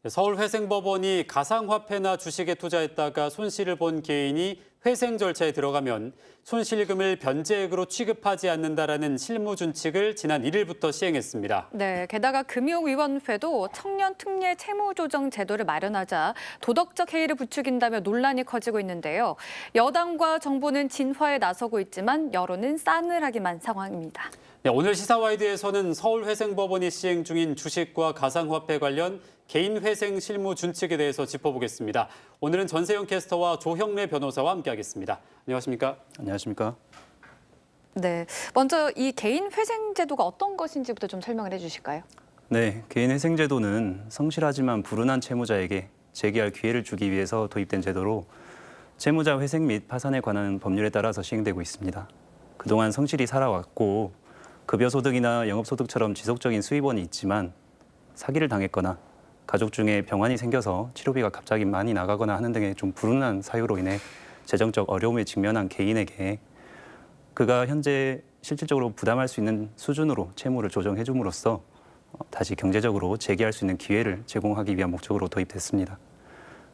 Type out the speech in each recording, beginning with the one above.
서울회생법원이 가상화폐나 주식에 투자했다가 손실을 본 개인이 회생 절차에 들어가면 손실금을 변제액으로 취급하지 않는다라는 실무준칙을 지난 1일부터 시행했습니다. 네, 게다가 금융위원회도 청년 특례 채무조정 제도를 마련하자 도덕적 해이를 부추긴다며 논란이 커지고 있는데요. 여당과 정부는 진화에 나서고 있지만 여론은 싸늘하기만 상황입니다. 네, 오늘 시사와이드에서는 서울회생법원이 시행 중인 주식과 가상화폐 관련 개인회생 실무준칙에 대해서 짚어보겠습니다. 오늘은 전세영 캐스터와 조형래 변호사와 함께하겠습니다. 안녕하십니까? 안녕하십니까? 네, 먼저 이 개인회생 제도가 어떤 것인지부터 좀 설명을 해주실까요? 네, 개인회생제도는 성실하지만 불운한 채무자에게 재기할 기회를 주기 위해서 도입된 제도로 채무자 회생 및 파산에 관한 법률에 따라서 시행되고 있습니다. 그동안 성실히 살아왔고 급여소득이나 영업소득처럼 지속적인 수입원이 있지만 사기를 당했거나 가족 중에 병환이 생겨서 치료비가 갑자기 많이 나가거나 하는 등의 좀 불운한 사유로 인해 재정적 어려움에 직면한 개인에게 그가 현재 실질적으로 부담할 수 있는 수준으로 채무를 조정해 줌으로써 다시 경제적으로 재기할 수 있는 기회를 제공하기 위한 목적으로 도입됐습니다.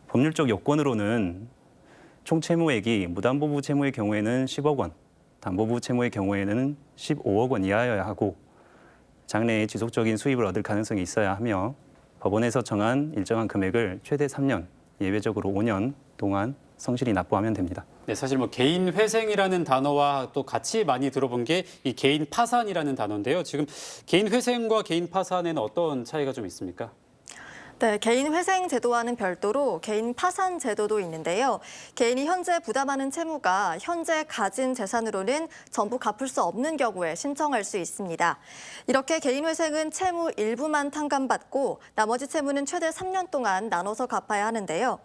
법률적 요건으로는 총 채무액이 무담보부 채무의 경우에는 10억 원, 담보부 채무의 경우에는 15억 원 이하여야 하고 장래에 지속적인 수입을 얻을 가능성이 있어야 하며 법원에서 정한 일정한 금액을 최대 3년, 예외적으로 5년 동안 성실히 납부하면 됩니다. 네, 사실 개인 회생이라는 단어와 또 같이 많이 들어본 게 이 개인 파산이라는 단어인데요. 지금 개인 회생과 개인 파산에는 어떤 차이가 좀 있습니까? 네, 개인 회생 제도와는 별도로 개인 파산 제도도 있는데요. 개인이 현재 부담하는 채무가 현재 가진 재산으로는 전부 갚을 수 없는 경우에 신청할 수 있습니다. 이렇게 개인 회생은 채무 일부만 탕감받고 나머지 채무는 최대 3년 동안 나눠서 갚아야 하는데요.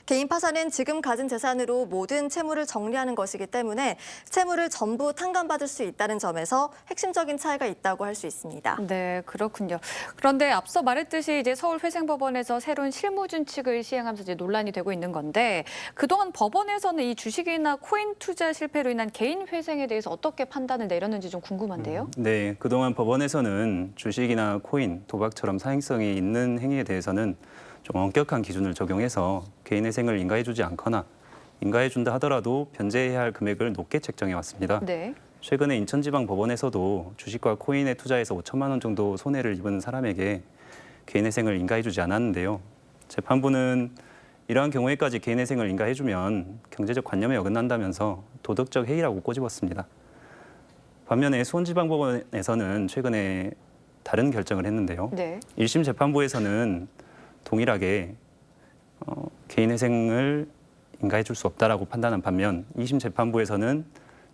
개인 파산은 지금 가진 재산으로 모든 채무를 정리하는 것이기 때문에 채무를 전부 탕감받을 수 있다는 점에서 핵심적인 차이가 있다고 할 수 있습니다. 네, 그렇군요. 그런데 앞서 말했듯이 이제 서울회생법원에서 새로운 실무준칙을 시행하면서 이제 논란이 되고 있는 건데 그동안 법원에서는 이 주식이나 코인 투자 실패로 인한 개인 회생에 대해서 어떻게 판단을 내렸는지 좀 궁금한데요. 네, 그동안 법원에서는 주식이나 코인, 도박처럼 사행성이 있는 행위에 대해서는 좀 엄격한 기준을 적용해서 개인회생을 인가해주지 않거나 인가해준다 하더라도 변제해야 할 금액을 높게 책정해 왔습니다. 네. 최근에 인천지방법원에서도 주식과 코인에 투자해서 5천만 원 정도 손해를 입은 사람에게 개인회생을 인가해주지 않았는데요. 재판부는 이러한 경우에까지 개인회생을 인가해주면 경제적 관념에 어긋난다면서 도덕적 해이라고 꼬집었습니다. 반면에 수원지방법원에서는 최근에 다른 결정을 했는데요. 네. 1심 재판부에서는 동일하게 개인회생을 인가해 줄 수 없다라고 판단한 반면 2심 재판부에서는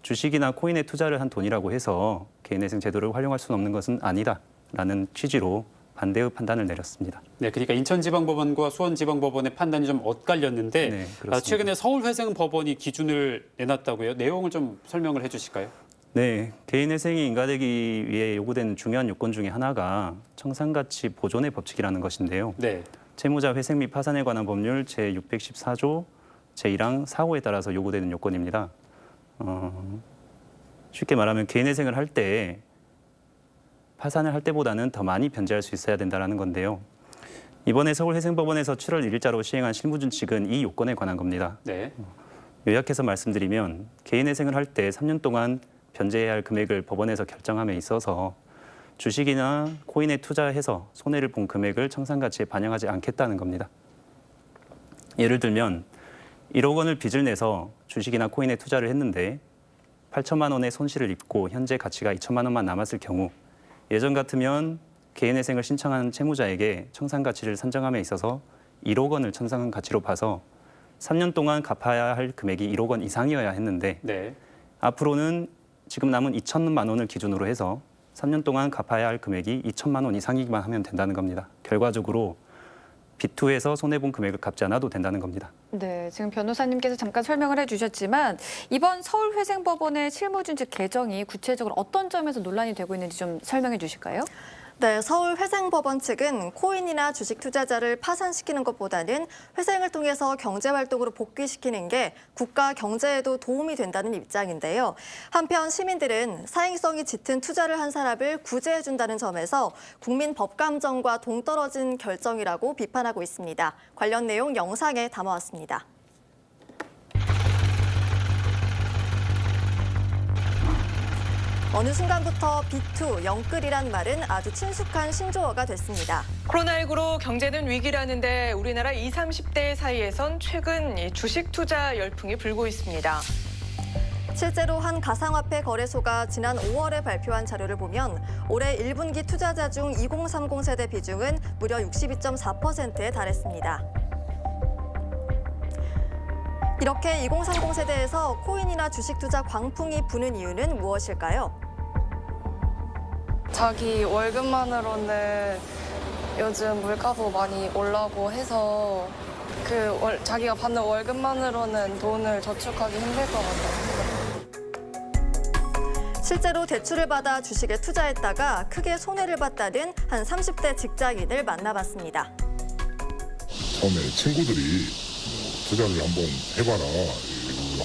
주식이나 코인에 투자를 한 돈이라고 해서 개인회생 제도를 활용할 수는 없는 것은 아니다라는 취지로 반대의 판단을 내렸습니다. 네, 그러니까 인천지방법원과 수원지방법원의 판단이 좀 엇갈렸는데 네, 그렇습니다. 최근에 서울회생법원이 기준을 내놨다고요. 내용을 좀 설명을 해주실까요? 네, 개인회생이 인가되기 위해 요구되는 중요한 요건 중에 하나가 청산가치 보존의 법칙이라는 것인데요. 네. 채무자 회생 및 파산에 관한 법률 제614조 제1항 4호에 따라서 요구되는 요건입니다. 쉽게 말하면 개인회생을 할 때 파산을 할 때보다는 더 많이 변제할 수 있어야 된다는 건데요. 이번에 서울회생법원에서 7월 1일자로 시행한 실무준칙은 이 요건에 관한 겁니다. 네. 요약해서 말씀드리면 개인회생을 할 때 3년 동안 변제해야 할 금액을 법원에서 결정함에 있어서 주식이나 코인에 투자해서 손해를 본 금액을 청산가치에 반영하지 않겠다는 겁니다. 예를 들면 1억 원을 빚을 내서 주식이나 코인에 투자를 했는데 8천만 원의 손실을 입고 현재 가치가 2천만 원만 남았을 경우 예전 같으면 개인회생을 신청한 채무자에게 청산가치를 산정함에 있어서 1억 원을 청산가치로 봐서 3년 동안 갚아야 할 금액이 1억 원 이상이어야 했는데 네. 앞으로는 지금 남은 2천만 원을 기준으로 해서 3년 동안 갚아야 할 금액이 2천만 원 이상이기만 하면 된다는 겁니다. 결과적으로 빚투에서 손해본 금액을 갚지 않아도 된다는 겁니다. 네, 지금 변호사님께서 잠깐 설명을 해주셨지만 이번 서울회생법원의 실무준칙 개정이 구체적으로 어떤 점에서 논란이 되고 있는지 좀 설명해 주실까요? 네, 서울회생법원 측은 코인이나 주식 투자자를 파산시키는 것보다는 회생을 통해서 경제활동으로 복귀시키는 게 국가 경제에도 도움이 된다는 입장인데요. 한편 시민들은 사행성이 짙은 투자를 한 사람을 구제해준다는 점에서 국민 법감정과 동떨어진 결정이라고 비판하고 있습니다. 관련 내용 영상에 담아왔습니다. 어느 순간부터 B2, 영끌이란 말은 아주 친숙한 신조어가 됐습니다. 코로나19로 경제는 위기라는데 우리나라 20, 30대 사이에선 최근 주식 투자 열풍이 불고 있습니다. 실제로 한 가상화폐 거래소가 지난 5월에 발표한 자료를 보면 올해 1분기 투자자 중 2030 세대 비중은 무려 62.4%에 달했습니다. 이렇게 2030 세대에서 코인이나 주식 투자 광풍이 부는 이유는 무엇일까요? 자기 월급만으로는 요즘 물가도 많이 올라고 해서 자기가 받는 월급만으로는 돈을 저축하기 힘들 것 같아요. 실제로 대출을 받아 주식에 투자했다가 크게 손해를 봤다는 한 30대 직장인을 만나봤습니다. 처음에 친구들이 투자를 한번 해봐라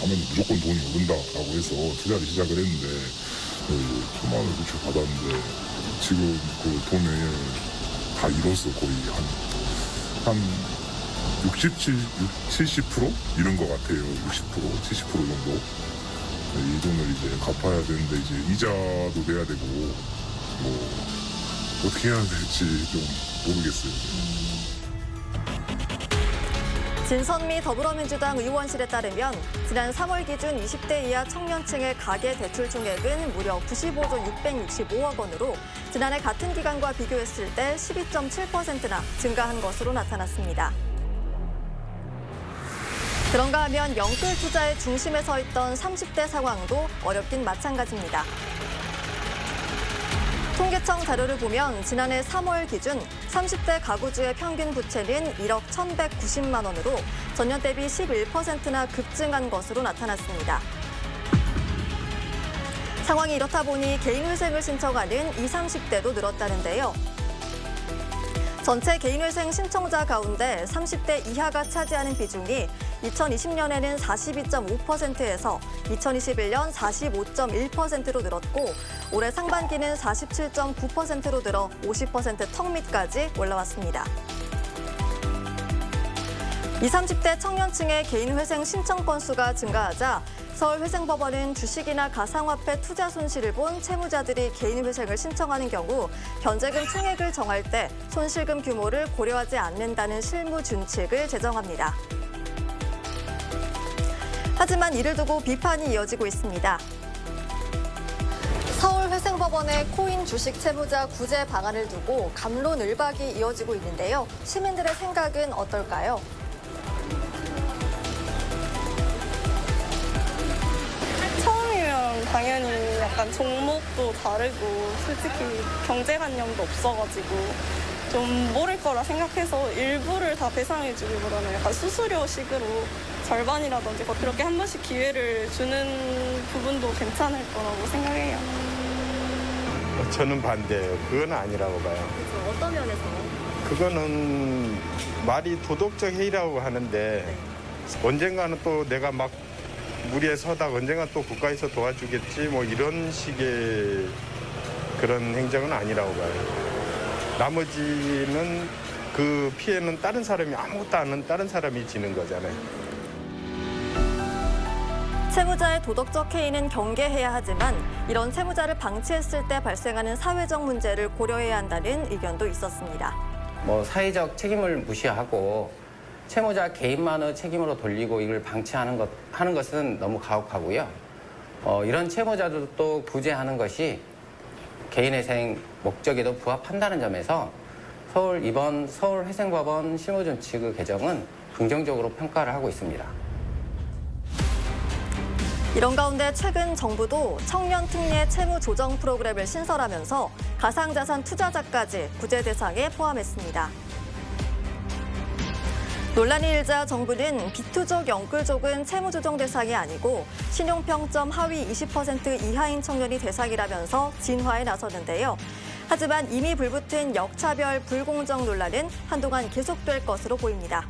하면 무조건 돈이 오른다라고 해서 투자를 시작을 했는데 천만 원을 대출 받았는데 지금 그 돈을 다 잃었어. 거의 한 70% 이런 것 같아요. 60%, 70% 정도. 이 돈을 이제 갚아야 되는데 이제 이자도 내야 되고 뭐 어떻게 해야 될지 좀 모르겠어요. 진선미 더불어민주당 의원실에 따르면 지난 3월 기준 20대 이하 청년층의 가계 대출 총액은 무려 95조 665억 원으로 지난해 같은 기간과 비교했을 때 12.7%나 증가한 것으로 나타났습니다. 그런가 하면 영끌 투자의 중심에 서 있던 30대 상황도 어렵긴 마찬가지입니다. 통계청 자료를 보면 지난해 3월 기준 30대 가구주의 평균 부채는 1억 1,190만 원으로 전년 대비 11%나 급증한 것으로 나타났습니다. 상황이 이렇다 보니 개인회생을 신청하는 20, 30대도 늘었다는데요. 전체 개인회생 신청자 가운데 30대 이하가 차지하는 비중이 2020년에는 42.5%에서 2021년 45.1%로 늘었고 올해 상반기는 47.9%로 늘어 50% 턱 밑까지 올라왔습니다. 20, 30대 청년층의 개인회생 신청 건수가 증가하자 서울회생법원은 주식이나 가상화폐 투자 손실을 본 채무자들이 개인회생을 신청하는 경우 변제금 총액을 정할 때 손실금 규모를 고려하지 않는다는 실무 준칙을 제정합니다. 하지만 이를 두고 비판이 이어지고 있습니다. 서울회생법원의 코인 주식 채무자 구제 방안을 두고 갑론을박이 이어지고 있는데요. 시민들의 생각은 어떨까요? 처음이면 당연히 약간 종목도 다르고 솔직히 경제관념도 없어가지고 좀 모를 거라 생각해서 일부를 다 배상해주기보다는 약간 수수료식으로 절반이라든지 그렇게 한 번씩 기회를 주는 부분도 괜찮을 거라고 생각해요. 저는 반대예요. 그건 아니라고 봐요. 어떤 면에서? 그거는 말이 도덕적 해이라고 하는데 언젠가는 또 내가 막 무리에 서다가 언젠가 또 국가에서 도와주겠지 뭐 이런 식의 그런 행정은 아니라고 봐요. 나머지는 그 피해는 다른 사람이 아무것도 안 하는 다른 사람이 지는 거잖아요. 채무자의 도덕적 해이는 경계해야 하지만 이런 채무자를 방치했을 때 발생하는 사회적 문제를 고려해야 한다는 의견도 있었습니다. 사회적 책임을 무시하고 채무자 개인만의 책임으로 돌리고 이걸 방치하는 하는 것은 너무 가혹하고요. 이런 채무자들도 구제하는 것이 개인회생 목적에도 부합한다는 점에서 이번 서울회생법원 실무준칙의 개정은 긍정적으로 평가를 하고 있습니다. 이런 가운데 최근 정부도 청년 특례 채무 조정 프로그램을 신설하면서 가상자산 투자자까지 구제 대상에 포함했습니다. 논란이 일자 정부는 비투족 영끌족은 채무 조정 대상이 아니고 신용평점 하위 20% 이하인 청년이 대상이라면서 진화에 나섰는데요. 하지만 이미 불붙은 역차별 불공정 논란은 한동안 계속될 것으로 보입니다.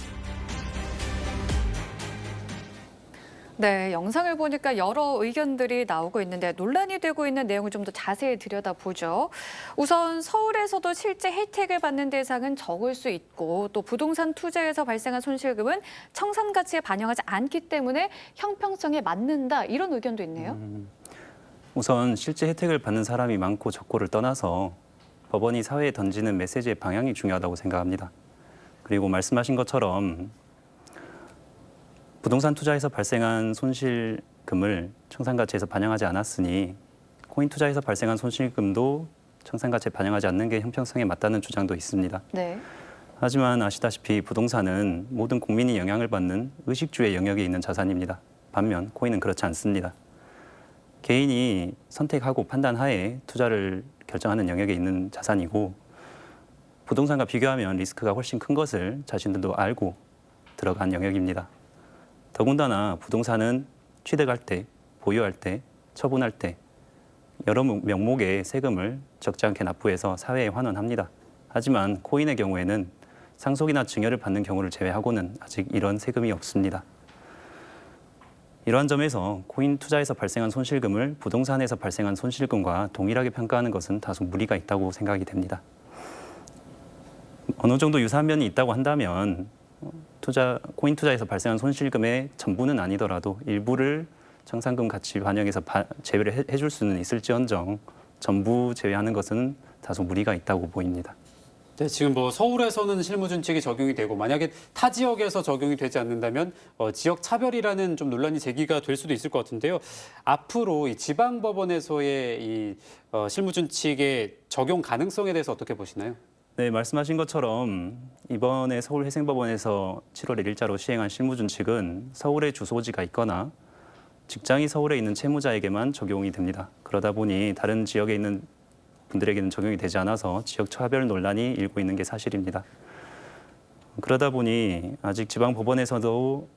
네, 영상을 보니까 여러 의견들이 나오고 있는데 논란이 되고 있는 내용을 좀 더 자세히 들여다보죠. 우선 서울에서도 실제 혜택을 받는 대상은 적을 수 있고 또 부동산 투자에서 발생한 손실금은 청산 가치에 반영하지 않기 때문에 형평성에 맞는다 이런 의견도 있네요. 우선 실제 혜택을 받는 사람이 많고 적고를 떠나서 법원이 사회에 던지는 메시지의 방향이 중요하다고 생각합니다. 그리고 말씀하신 것처럼 부동산 투자에서 발생한 손실금을 청산가치에서 반영하지 않았으니 코인 투자에서 발생한 손실금도 청산가치에 반영하지 않는 게 형평성에 맞다는 주장도 있습니다. 네. 하지만 아시다시피 부동산은 모든 국민이 영향을 받는 의식주의 영역에 있는 자산입니다. 반면 코인은 그렇지 않습니다. 개인이 선택하고 판단하에 투자를 결정하는 영역에 있는 자산이고 부동산과 비교하면 리스크가 훨씬 큰 것을 자신들도 알고 들어간 영역입니다. 더군다나 부동산은 취득할 때, 보유할 때, 처분할 때 여러 명목의 세금을 적지 않게 납부해서 사회에 환원합니다. 하지만 코인의 경우에는 상속이나 증여를 받는 경우를 제외하고는 아직 이런 세금이 없습니다. 이러한 점에서 코인 투자에서 발생한 손실금을 부동산에서 발생한 손실금과 동일하게 평가하는 것은 다소 무리가 있다고 생각이 됩니다. 어느 정도 유사한 면이 있다고 한다면 코인 투자에서 발생한 손실금의 전부는 아니더라도 일부를 청산금 가치 반영해서 제외를 해줄 수는 있을지언정 전부 제외하는 것은 다소 무리가 있다고 보입니다. 네, 지금 뭐 서울에서는 실무준칙이 적용이 되고 만약에 타 지역에서 적용이 되지 않는다면 지역 차별이라는 좀 논란이 제기가 될 수도 있을 것 같은데요. 앞으로 이 지방법원에서의 이 실무준칙의 적용 가능성에 대해서 어떻게 보시나요? 네, 말씀하신 것처럼 이번에 서울회생법원에서 7월 1일자로 시행한 실무준칙은 서울에 주소지가 있거나 직장이 서울에 있는 채무자에게만 적용이 됩니다. 그러다 보니 다른 지역에 있는 분들에게는 적용이 되지 않아서 지역 차별 논란이 일고 있는 게 사실입니다. 그러다 보니 아직 지방법원에서도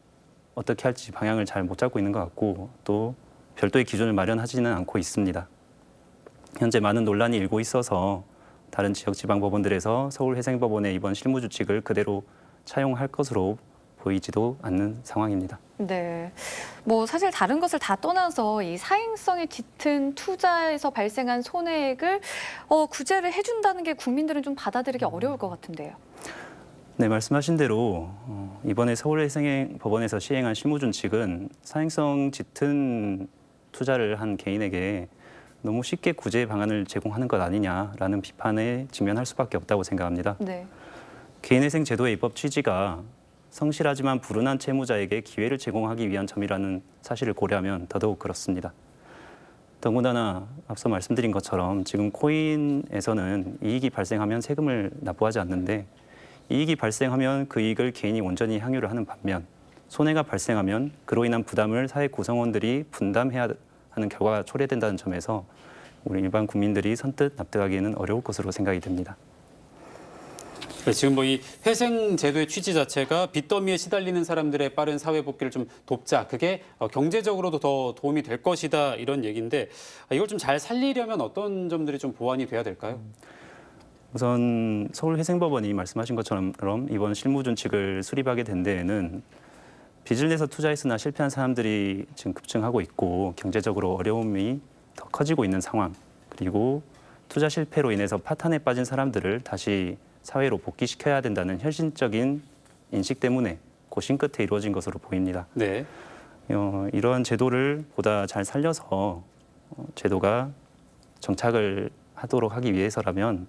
어떻게 할지 방향을 잘 못 잡고 있는 것 같고 또 별도의 기준을 마련하지는 않고 있습니다. 현재 많은 논란이 일고 있어서 다른 지역 지방법원들에서 서울회생법원의 이번 실무규칙을 그대로 차용할 것으로 보이지도 않는 상황입니다. 네, 뭐 사실 다른 것을 다 떠나서 이 사행성이 짙은 투자에서 발생한 손해액을 구제를 해준다는 게 국민들은 좀 받아들이기 어려울 것 같은데요. 네, 말씀하신 대로 이번에 서울회생법원에서 시행한 실무준칙은 사행성 짙은 투자를 한 개인에게 너무 쉽게 구제 방안을 제공하는 것 아니냐라는 비판에 직면할 수밖에 없다고 생각합니다. 네. 개인회생 제도의 입법 취지가 성실하지만 불운한 채무자에게 기회를 제공하기 위한 점이라는 사실을 고려하면 더더욱 그렇습니다. 더군다나 앞서 말씀드린 것처럼 지금 코인에서는 이익이 발생하면 세금을 납부하지 않는데 이익이 발생하면 그 이익을 개인이 온전히 향유를 하는 반면 손해가 발생하면 그로 인한 부담을 사회 구성원들이 분담해야 하는 결과가 초래된다는 점에서 우리 일반 국민들이 선뜻 납득하기에는 어려울 것으로 생각이 됩니다. 네, 지금 뭐 이 회생 제도의 취지 자체가 빚더미에 시달리는 사람들의 빠른 사회 복귀를 좀 돕자. 그게 경제적으로도 더 도움이 될 것이다 이런 얘기인데 이걸 좀 잘 살리려면 어떤 점들이 좀 보완이 돼야 될까요? 우선 서울회생법원이 말씀하신 것처럼 이번 실무준칙을 수립하게 된 데에는 빚을 내서 투자했으나 실패한 사람들이 지금 급증하고 있고 경제적으로 어려움이 더 커지고 있는 상황 그리고 투자 실패로 인해서 파탄에 빠진 사람들을 다시 사회로 복귀시켜야 된다는 현실적인 인식 때문에 고심 끝에 이루어진 것으로 보입니다. 네. 이러한 제도를 보다 잘 살려서 제도가 정착을 하도록 하기 위해서라면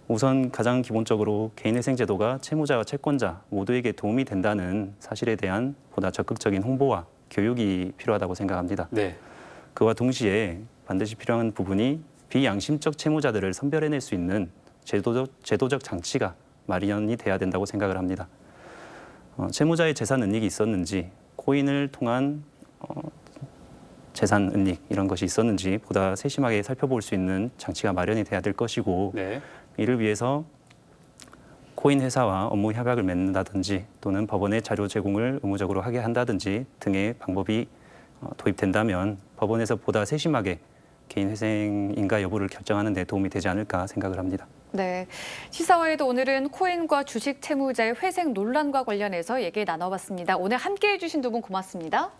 우선 가장 기본적으로 개인회생 제도가 채무자와 채권자 모두에게 도움이 된다는 사실에 대한 보다 적극적인 홍보와 교육이 필요하다고 생각합니다. 네. 그와 동시에 반드시 필요한 부분이 비양심적 채무자들을 선별해낼 수 있는 제도적 장치가 마련이 돼야 된다고 생각을 합니다. 채무자의 재산 은닉이 있었는지 코인을 통한 재산 은닉 이런 것이 있었는지 보다 세심하게 살펴볼 수 있는 장치가 마련이 돼야 될 것이고 네. 이를 위해서 코인 회사와 업무 협약을 맺는다든지 또는 법원에 자료 제공을 의무적으로 하게 한다든지 등의 방법이 도입된다면 법원에서 보다 세심하게 개인 회생인가 여부를 결정하는 데 도움이 되지 않을까 생각을 합니다. 네, 시사와에도 오늘은 코인과 주식 채무자의 회생 논란과 관련해서 얘기 나눠봤습니다. 오늘 함께해 주신 두 분 고맙습니다.